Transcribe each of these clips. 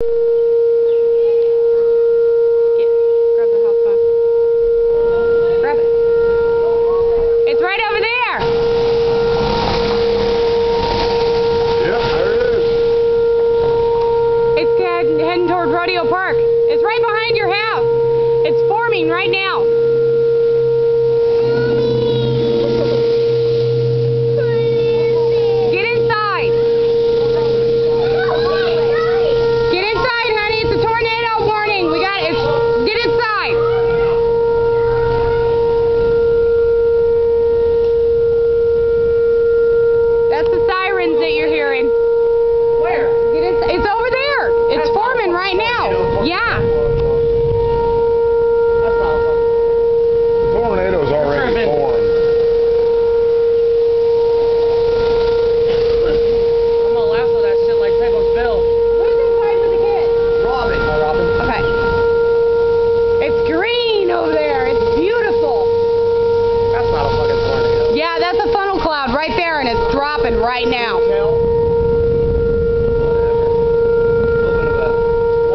Grab the hot sauce. Grab it. It's right over there. Yep, there it is. It's heading toward Rodeo Park. It's right behind your house. It's forming right now. Get inside. Get inside, honey. It's a tornado warning. We got it. Get inside. That's the sirens that you're hearing. Where? Get inside. It's over there. It's forming right now. Yeah. The tornado's already formed. I'm gonna laugh at that shit like Pecos Bill. Who's inside with the kids? Robin. Hi, Robin. Okay. It's green over there. It's beautiful. That's not a fucking tornado. Yeah, that's a funnel cloud right there, and it's dropping right now.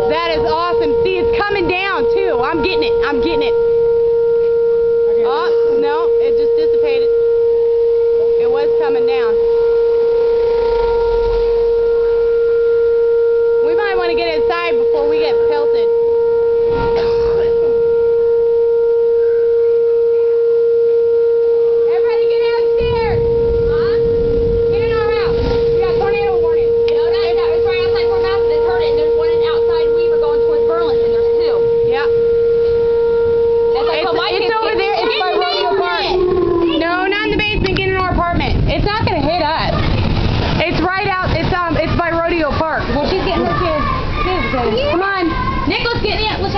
That is awesome. See, it's coming down, too. I'm getting it. I'm getting it. Oh, no, it just dissipated. It was coming down. We might want to get inside before we get pelted. Everybody get downstairs. Get in our house. We got tornado warning. No, it's right outside Fort Madison. It's heard it, and there's one outside Weaver going towards Burlington. There's two. Yeah. That's like what my It's kids over get. there. It's Get by in the Rodeo Park. basement. No, not in the basement. Get in our apartment. It's not gonna hit us. It's right out. It's by Rodeo Park. Well, she's getting her kids. Come on. Nicholas, get in. Let's